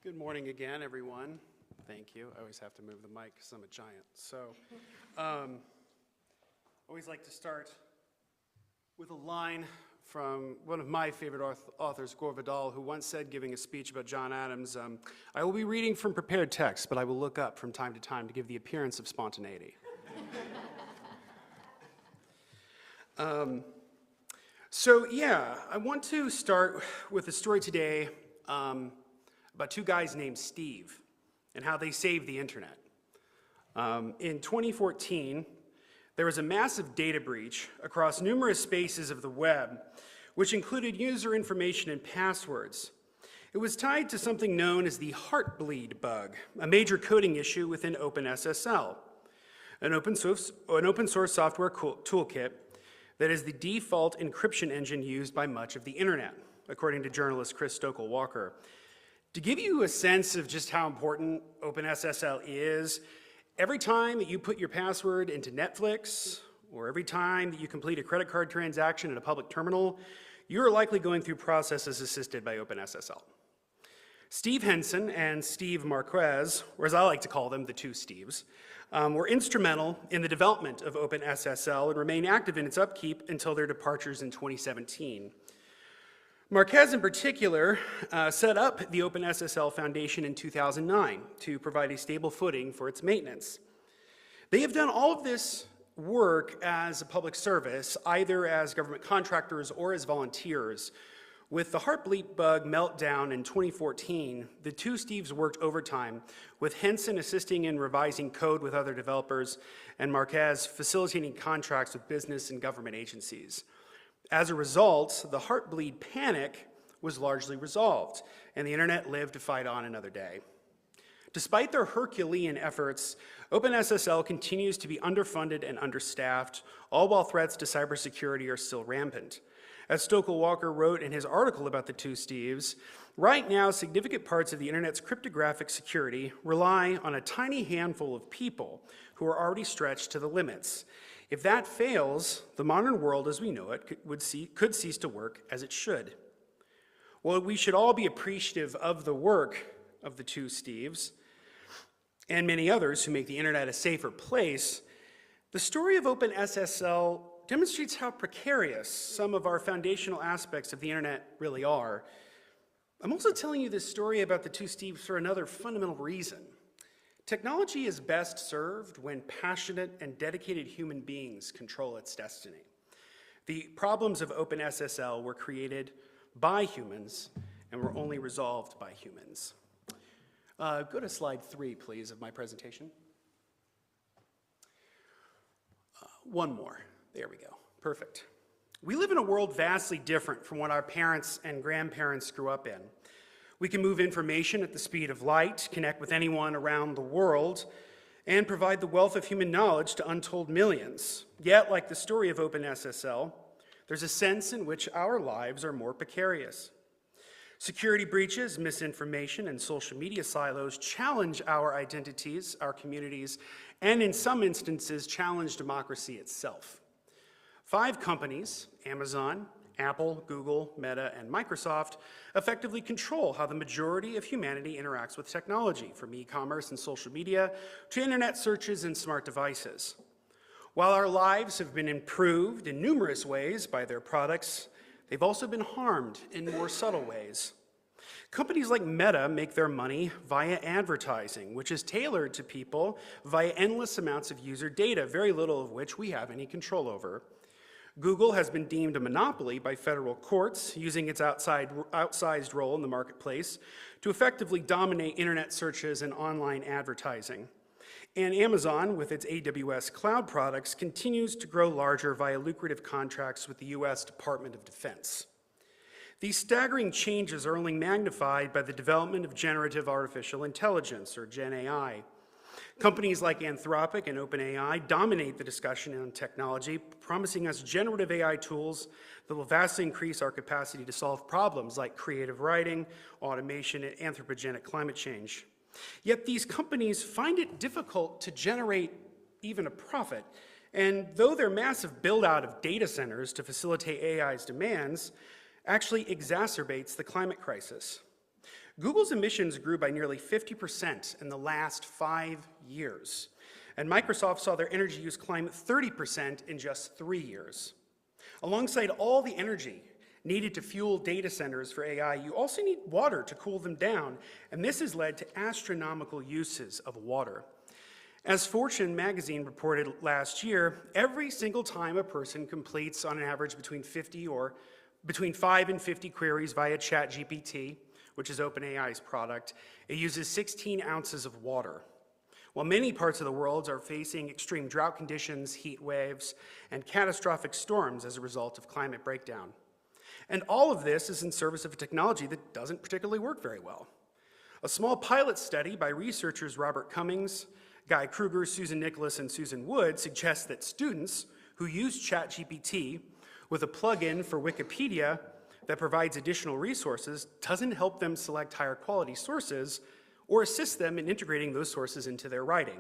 Good morning again, everyone. Thank you. I always have to move the mic because I'm a giant. So, always like to start with a line from one of my favorite authors, Gore Vidal, who once said, giving a speech about John Adams, I will be reading from prepared text, but I will look up from time to time to give the appearance of spontaneity. I want to start with a story today about two guys named Steve and how they saved the internet. In 2014, there was a massive data breach across numerous spaces of the web, which included user information and passwords. It was tied to something known as the Heartbleed bug, a major coding issue within OpenSSL, an open source software toolkit that is the default encryption engine used by much of the internet, according to journalist Chris Stokel-Walker. To give you a sense of just how important OpenSSL is, every time that you put your password into Netflix, or every time that you complete a credit card transaction at a public terminal, you're likely going through processes assisted by OpenSSL. Steve Henson and Steve Marquez, or as I like to call them, the two Steves, were instrumental in the development of OpenSSL and remain active in its upkeep until their departures in 2017. Marquez, in particular, set up the OpenSSL Foundation in 2009 to provide a stable footing for its maintenance. They have done all of this work as a public service, either as government contractors or as volunteers. With the Heartbleed bug meltdown in 2014, the two Steves worked overtime, with Henson assisting in revising code with other developers and Marquez facilitating contracts with business and government agencies. As a result, the Heartbleed panic was largely resolved, and the internet lived to fight on another day. Despite their Herculean efforts, OpenSSL continues to be underfunded and understaffed, all while threats to cybersecurity are still rampant. As Stokel-Walker wrote in his article about the two Steves, right now significant parts of the internet's cryptographic security rely on a tiny handful of people who are already stretched to the limits. If that fails, the modern world as we know it could cease to work as it should. Well, we should all be appreciative of the work of the two Steves and many others who make the internet a safer place. The story of OpenSSL demonstrates how precarious some of our foundational aspects of the internet really are. I'm also telling you this story about the two Steves for another fundamental reason. Technology is best served when passionate and dedicated human beings control its destiny. The problems of OpenSSL were created by humans and were only resolved by humans. Go to slide 3, please, of my presentation. One more. There we go. Perfect. We live in a world vastly different from what our parents and grandparents grew up in. We can move information at the speed of light, connect with anyone around the world, and provide the wealth of human knowledge to untold millions. Yet, like the story of OpenSSL, there's a sense in which our lives are more precarious. Security breaches, misinformation, and social media silos challenge our identities, our communities, and in some instances, challenge democracy itself. 5 companies, Amazon, Apple, Google, Meta, and Microsoft, effectively control how the majority of humanity interacts with technology, from e-commerce and social media to internet searches and smart devices. While our lives have been improved in numerous ways by their products, they've also been harmed in more subtle ways. Companies like Meta make their money via advertising, which is tailored to people via endless amounts of user data, very little of which we have any control over. Google has been deemed a monopoly by federal courts, using its outsized role in the marketplace to effectively dominate internet searches and online advertising. And Amazon, with its AWS cloud products, continues to grow larger via lucrative contracts with the US Department of Defense. These staggering changes are only magnified by the development of generative artificial intelligence, or Gen AI. Companies like Anthropic and OpenAI dominate the discussion on technology, promising us generative AI tools that will vastly increase our capacity to solve problems like creative writing, automation, and anthropogenic climate change. Yet these companies find it difficult to generate even a profit, and though their massive build-out of data centers to facilitate AI's demands actually exacerbates the climate crisis. Google's emissions grew by nearly 50% in the last 5 years, and Microsoft saw their energy use climb 30% in just 3 years. Alongside all the energy needed to fuel data centers for AI, you also need water to cool them down, and this has led to astronomical uses of water. As Fortune magazine reported last year, every single time a person completes on an average between 5 and 50 queries via ChatGPT, which is OpenAI's product, it uses 16 ounces of water. While many parts of the world are facing extreme drought conditions, heat waves, and catastrophic storms as a result of climate breakdown. And all of this is in service of a technology that doesn't particularly work very well. A small pilot study by researchers Robert Cummings, Guy Kruger, Susan Nicholas, and Susan Wood suggests that students who use ChatGPT with a plugin for Wikipedia that provides additional resources doesn't help them select higher quality sources or assist them in integrating those sources into their writing.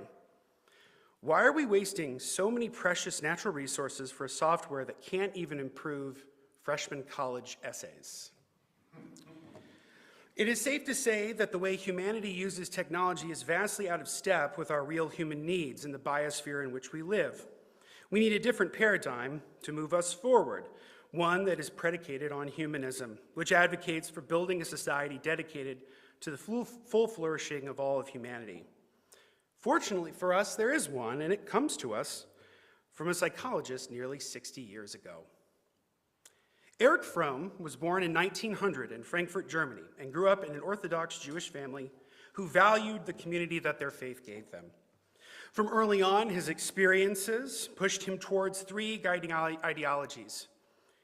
Why are we wasting so many precious natural resources for a software that can't even improve freshman college essays? It is safe to say that the way humanity uses technology is vastly out of step with our real human needs and the biosphere in which we live. We need a different paradigm to move us forward, one that is predicated on humanism, which advocates for building a society dedicated to the full flourishing of all of humanity. Fortunately for us, there is one, and it comes to us from a psychologist nearly 60 years ago. Erich Fromm was born in 1900 in Frankfurt, Germany, and grew up in an Orthodox Jewish family who valued the community that their faith gave them. From early on, his experiences pushed him towards 3 guiding ideologies: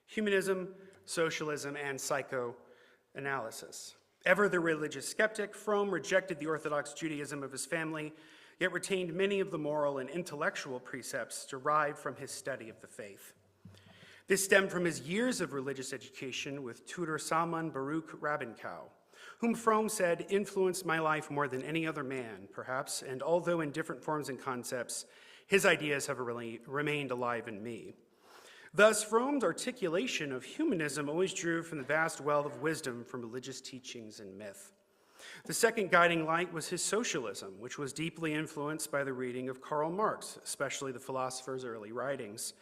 humanism, socialism, and psychoanalysis. Ever the religious skeptic, Fromm rejected the Orthodox Judaism of his family, yet retained many of the moral and intellectual precepts derived from his study of the faith. This stemmed from his years of religious education with tutor Salman Baruch Rabinkow, whom Fromm said influenced my life more than any other man, perhaps, and although in different forms and concepts, his ideas have remained alive in me. Thus, Fromm's articulation of humanism always drew from the vast well of wisdom from religious teachings and myth. The second guiding light was his socialism, which was deeply influenced by the reading of Karl Marx, especially the philosopher's early writings.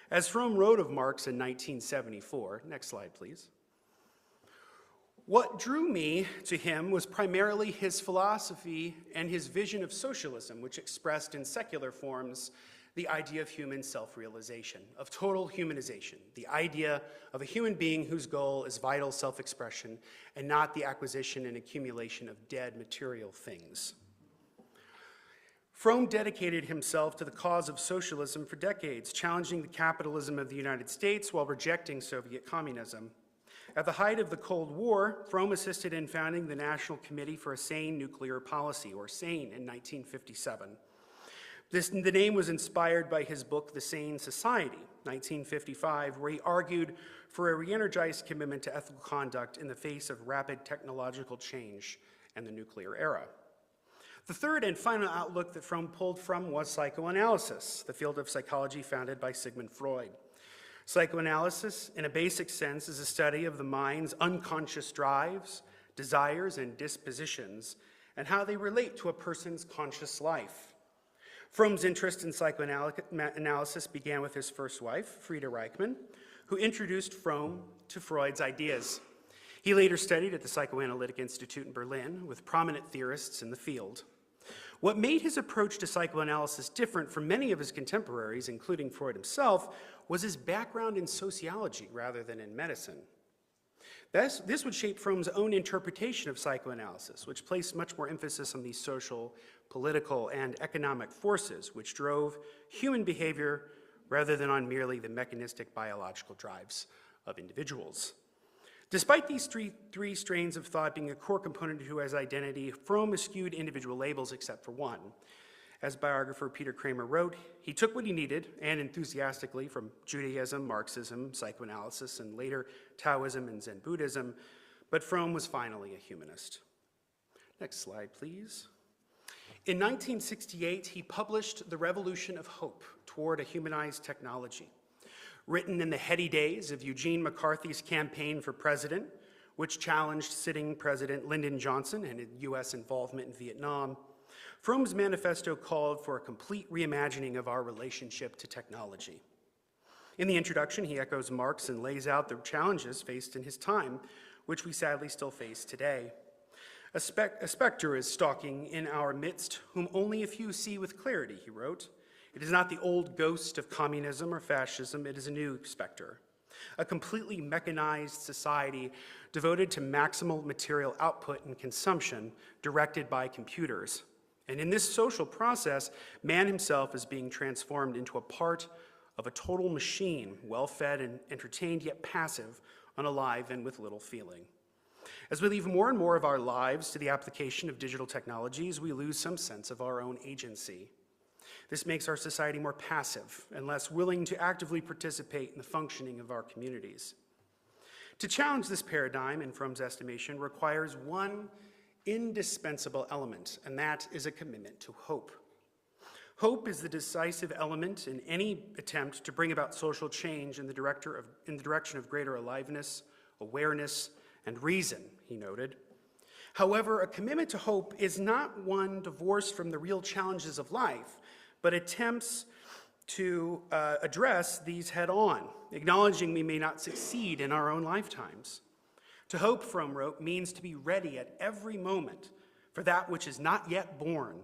As Fromm wrote of Marx in 1974, next slide please, what drew me to him was primarily his philosophy and his vision of socialism, which expressed in secular forms the idea of human self-realization, of total humanization, the idea of a human being whose goal is vital self-expression and not the acquisition and accumulation of dead material things. Fromm dedicated himself to the cause of socialism for decades, challenging the capitalism of the United States while rejecting Soviet communism. At the height of the Cold War, Fromm assisted in founding the National Committee for a Sane Nuclear Policy, or SANE, in 1957. The name was inspired by his book, The Sane Society, 1955, where he argued for a re-energized commitment to ethical conduct in the face of rapid technological change and the nuclear era. The third and final outlook that Fromm pulled from was psychoanalysis, the field of psychology founded by Sigmund Freud. Psychoanalysis, in a basic sense, is a study of the mind's unconscious drives, desires, and dispositions, and how they relate to a person's conscious life. Fromm's interest in psychoanalysis began with his first wife, Frieda Reichmann, who introduced Fromm to Freud's ideas. He later studied at the Psychoanalytic Institute in Berlin with prominent theorists in the field. What made his approach to psychoanalysis different from many of his contemporaries, including Freud himself, was his background in sociology rather than in medicine. This would shape Fromm's own interpretation of psychoanalysis, which placed much more emphasis on these social, political, and economic forces which drove human behavior rather than on merely the mechanistic biological drives of individuals. Despite these three strains of thought being a core component to his identity, Fromm eschewed individual labels except for one. As biographer Peter Kramer wrote, he took what he needed, and enthusiastically, from Judaism, Marxism, psychoanalysis, and later Taoism and Zen Buddhism, but Fromm was finally a humanist. Next slide, please. In 1968, he published The Revolution of Hope Toward a Humanized Technology. Written in the heady days of Eugene McCarthy's campaign for president, which challenged sitting President Lyndon Johnson and U.S. involvement in Vietnam, Fromm's manifesto called for a complete reimagining of our relationship to technology. In the introduction, he echoes Marx and lays out the challenges faced in his time, which we sadly still face today. A specter is stalking in our midst, whom only a few see with clarity, he wrote. It is not the old ghost of communism or fascism, it is a new specter. A completely mechanized society devoted to maximal material output and consumption, directed by computers. And in this social process, man himself is being transformed into a part of a total machine, well-fed and entertained, yet passive, unalive, and with little feeling. As we leave more and more of our lives to the application of digital technologies, we lose some sense of our own agency. This makes our society more passive and less willing to actively participate in the functioning of our communities. To challenge this paradigm, in Fromm's estimation, requires one indispensable element, and that is a commitment to hope. Hope is the decisive element in any attempt to bring about social change in the direction of greater aliveness, awareness, and reason, he noted. However, a commitment to hope is not one divorced from the real challenges of life, but attempts to address these head on, acknowledging we may not succeed in our own lifetimes. To hope, Fromm wrote, means to be ready at every moment for that which is not yet born,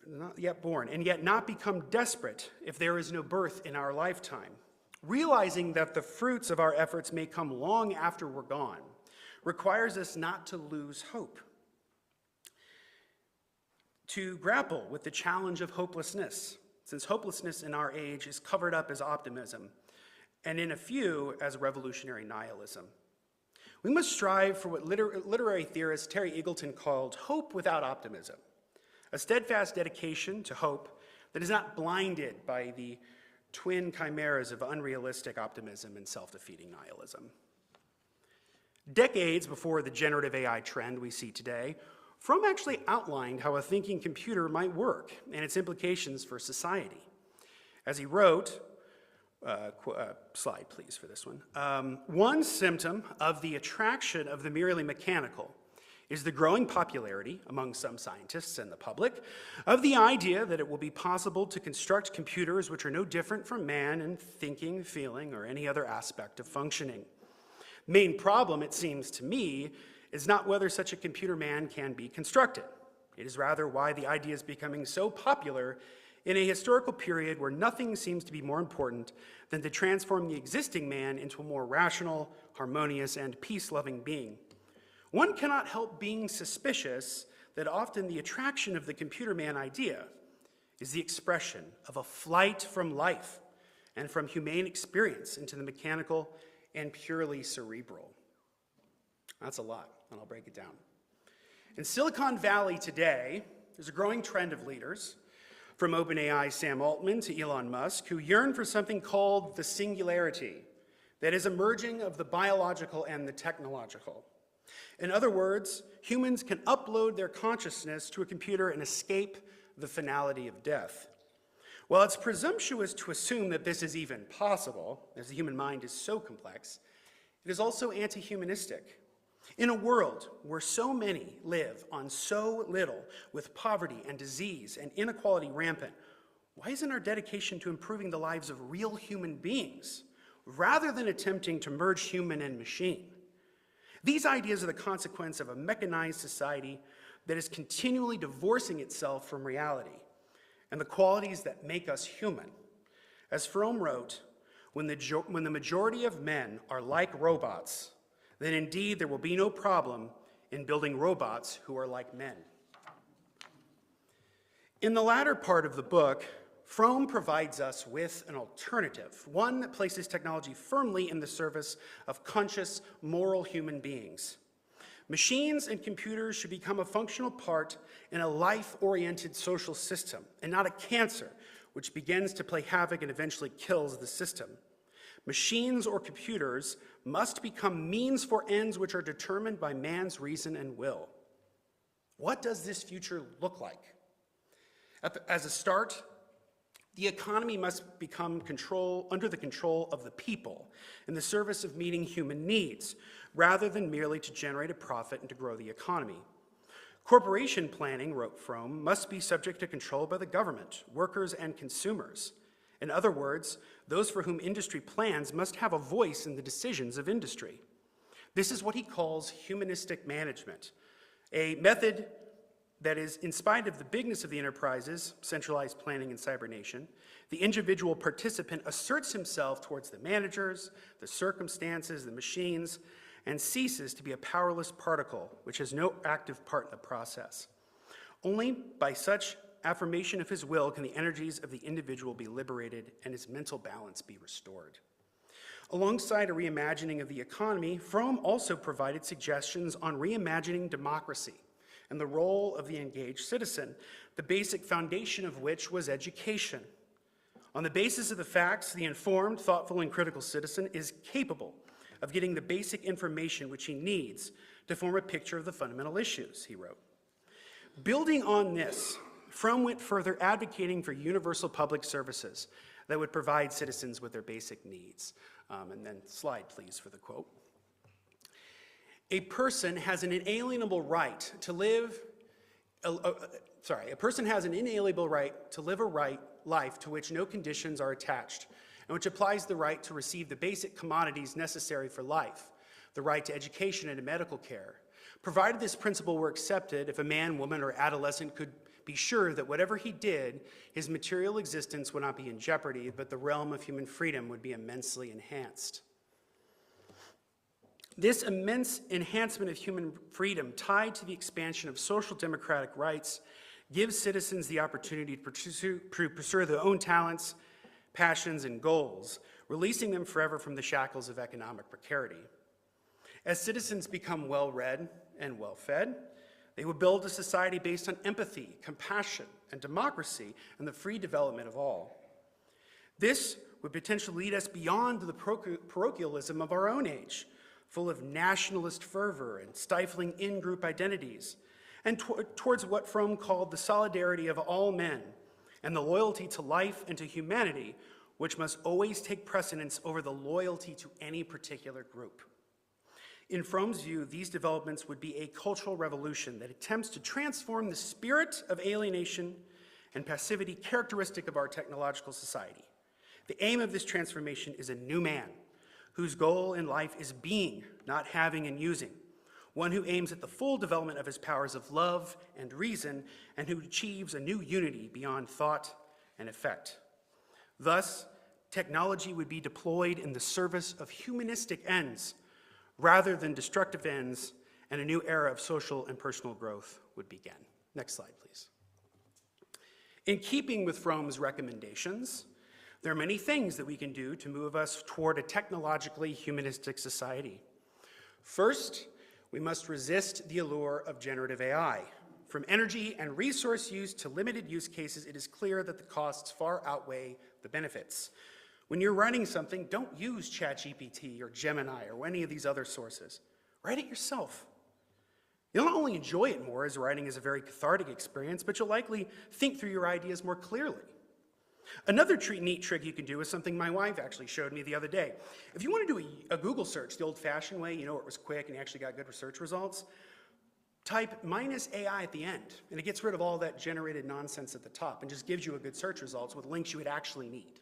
and yet not become desperate if there is no birth in our lifetime. Realizing that the fruits of our efforts may come long after we're gone requires us not to lose hope. To grapple with the challenge of hopelessness, since hopelessness in our age is covered up as optimism, and in a few as revolutionary nihilism. We must strive for what literary theorist Terry Eagleton called hope without optimism, a steadfast dedication to hope that is not blinded by the twin chimeras of unrealistic optimism and self-defeating nihilism. Decades before the generative AI trend we see today, Fromm actually outlined how a thinking computer might work and its implications for society. As he wrote, slide please for this one, one symptom of the attraction of the merely mechanical is the growing popularity among some scientists and the public of the idea that it will be possible to construct computers which are no different from man in thinking, feeling, or any other aspect of functioning. The main problem, it seems to me, is not whether such a computer man can be constructed. It is rather why the idea is becoming so popular in a historical period where nothing seems to be more important than to transform the existing man into a more rational, harmonious, and peace-loving being. One cannot help being suspicious that often the attraction of the computer man idea is the expression of a flight from life and from humane experience into the mechanical and purely cerebral. That's a lot, and I'll break it down. In Silicon Valley today, there's a growing trend of leaders, from OpenAI's Sam Altman to Elon Musk, who yearn for something called the singularity that is emerging of the biological and the technological. In other words, humans can upload their consciousness to a computer and escape the finality of death. While it's presumptuous to assume that this is even possible, as the human mind is so complex, it is also anti-humanistic. In a world where so many live on so little, with poverty and disease and inequality rampant, why isn't our dedication to improving the lives of real human beings, rather than attempting to merge human and machine? These ideas are the consequence of a mechanized society that is continually divorcing itself from reality and the qualities that make us human. As Fromm wrote, when the majority of men are like robots, then indeed there will be no problem in building robots who are like men. In the latter part of the book, Fromm provides us with an alternative, one that places technology firmly in the service of conscious, moral human beings. Machines and computers should become a functional part in a life-oriented social system, and not a cancer which begins to play havoc and eventually kills the system. Machines or computers must become means for ends which are determined by man's reason and will. What does this future look like? As a start, The economy must become under the control of the people in the service of meeting human needs, rather than merely to generate a profit and to grow the economy. Corporation planning, wrote Fromm, must be subject to control by the government, workers, and consumers. In other words, those for whom industry plans must have a voice in the decisions of industry. This is what he calls humanistic management, a method that is, in spite of the bigness of the enterprises, centralized planning and cybernation, the individual participant asserts himself towards the managers, the circumstances, the machines, and ceases to be a powerless particle which has no active part in the process. Only by such affirmation of his will can the energies of the individual be liberated and his mental balance be restored. Alongside a reimagining of the economy, Fromm also provided suggestions on reimagining democracy and the role of the engaged citizen, the basic foundation of which was education. On the basis of the facts, the informed, thoughtful, and critical citizen is capable of getting the basic information which he needs to form a picture of the fundamental issues, he wrote. Building on this, Fromm went further, advocating for universal public services that would provide citizens with their basic needs. And then slide, please, for the quote. A person has an inalienable right to live, a person has an inalienable right to live a life to which no conditions are attached, and which applies the right to receive the basic commodities necessary for life, the right to education and to medical care. Provided this principle were accepted, if a man, woman, or adolescent could be sure that whatever he did, his material existence would not be in jeopardy, but the realm of human freedom would be immensely enhanced. This immense enhancement of human freedom, tied to the expansion of social democratic rights, gives citizens the opportunity to pursue their own talents, passions, and goals, releasing them forever from the shackles of economic precarity. As citizens become well-read and well-fed, they will build a society based on empathy, compassion, and democracy, and the free development of all. This would potentially lead us beyond the parochialism of our own age, full of nationalist fervor and stifling in-group identities, and towards what Fromm called the solidarity of all men and the loyalty to life and to humanity, which must always take precedence over the loyalty to any particular group. In Fromm's view, these developments would be a cultural revolution that attempts to transform the spirit of alienation and passivity characteristic of our technological society. The aim of this transformation is a new man, whose goal in life is being, not having and using, one who aims at the full development of his powers of love and reason, and who achieves a new unity beyond thought and effect. Thus, technology would be deployed in the service of humanistic ends rather than destructive ends, and a new era of social and personal growth would begin. Next slide, please. In keeping with Fromm's recommendations, there are many things that we can do to move us toward a technologically humanistic society. First, we must resist the allure of generative AI. From energy and resource use to limited use cases, it is clear that the costs far outweigh the benefits. When you're writing something, don't use ChatGPT or Gemini or any of these other sources. Write it yourself. You'll not only enjoy it more, as writing is a very cathartic experience, but you'll likely think through your ideas more clearly. Another neat trick you can do is something my wife actually showed me the other day. If you want to do a Google search the old-fashioned way, you know, it was quick and you actually got good research results, type -AI at the end, and it gets rid of all that generated nonsense at the top and just gives you a good search results with links you would actually need.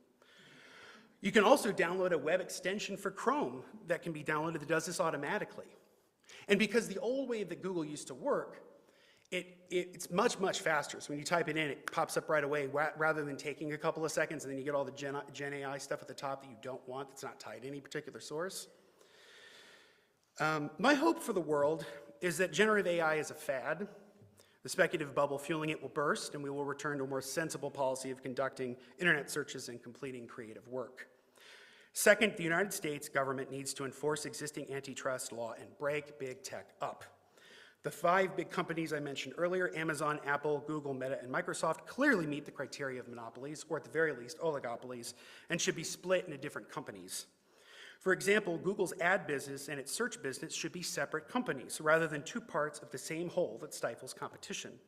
You can also download a web extension for Chrome that can be downloaded that does this automatically. And because the old way that Google used to work, it's much, much faster. So when you type it in, it pops up right away rather than taking a couple of seconds and then you get all the Gen AI stuff at the top that you don't want, that's not tied to any particular source. My hope for the world is that generative AI is a fad. The speculative bubble fueling it will burst, and we will return to a more sensible policy of conducting internet searches and completing creative work. Second, the United States government needs to enforce existing antitrust law and break big tech up. The 5 big companies I mentioned earlier, Amazon, Apple, Google, Meta, and Microsoft, clearly meet the criteria of monopolies, or at the very least, oligopolies, and should be split into different companies. For example, Google's ad business and its search business should be separate companies rather than 2 parts of the same whole that stifles competition.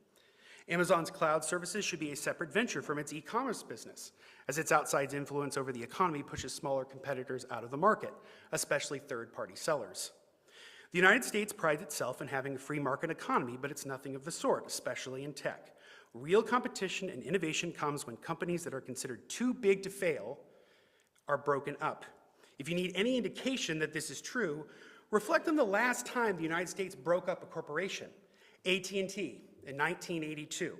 Amazon's cloud services should be a separate venture from its e-commerce business, as its outside influence over the economy pushes smaller competitors out of the market, especially third-party sellers. The United States prides itself in having a free market economy, but it's nothing of the sort, especially in tech. Real competition and innovation comes when companies that are considered too big to fail are broken up. If you need any indication that this is true, reflect on the last time the United States broke up a corporation, AT&T, in 1982.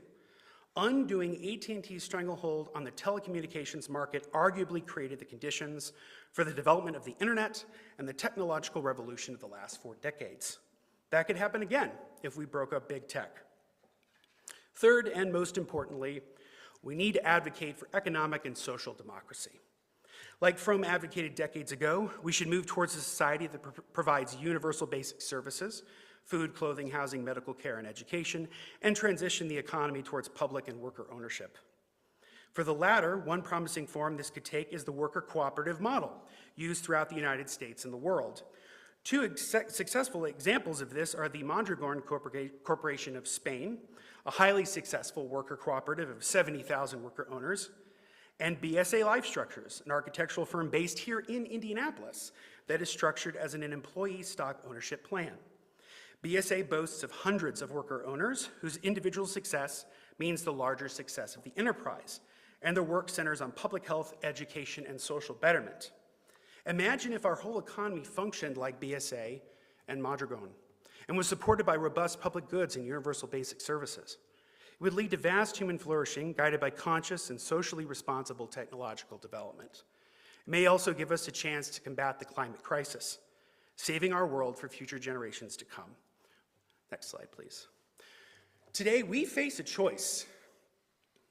Undoing AT&T's stranglehold on the telecommunications market arguably created the conditions for the development of the internet and the technological revolution of the last 4 decades. That could happen again if we broke up big tech. Third, and most importantly, we need to advocate for economic and social democracy. Like Fromm advocated decades ago, we should move towards a society that provides universal basic services, food, clothing, housing, medical care, and education, and transition the economy towards public and worker ownership. For the latter, one promising form this could take is the worker cooperative model, used throughout the United States and the world. 2 successful examples of this are the Mondragon Corporation of Spain, a highly successful worker cooperative of 70,000 worker owners, and BSA Life Structures, an architectural firm based here in Indianapolis that is structured as an employee stock ownership plan. BSA boasts of hundreds of worker owners whose individual success means the larger success of the enterprise, and their work centers on public health, education, and social betterment. Imagine if our whole economy functioned like BSA and Mondragon and was supported by robust public goods and universal basic services. It would lead to vast human flourishing guided by conscious and socially responsible technological development. It may also give us a chance to combat the climate crisis, saving our world for future generations to come. Next slide, please. Today, we face a choice,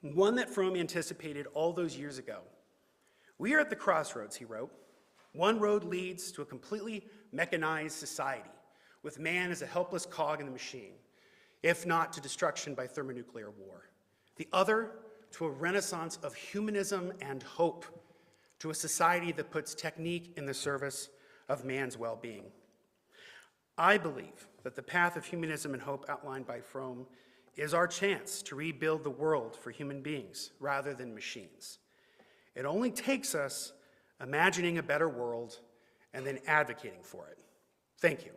one that Fromm anticipated all those years ago. We are at the crossroads, he wrote. One road leads to a completely mechanized society, with man as a helpless cog in the machine, if not to destruction by thermonuclear war. The other, to a renaissance of humanism and hope, to a society that puts technique in the service of man's well-being. I believe that the path of humanism and hope outlined by Fromm is our chance to rebuild the world for human beings rather than machines. It only takes us imagining a better world and then advocating for it. Thank you.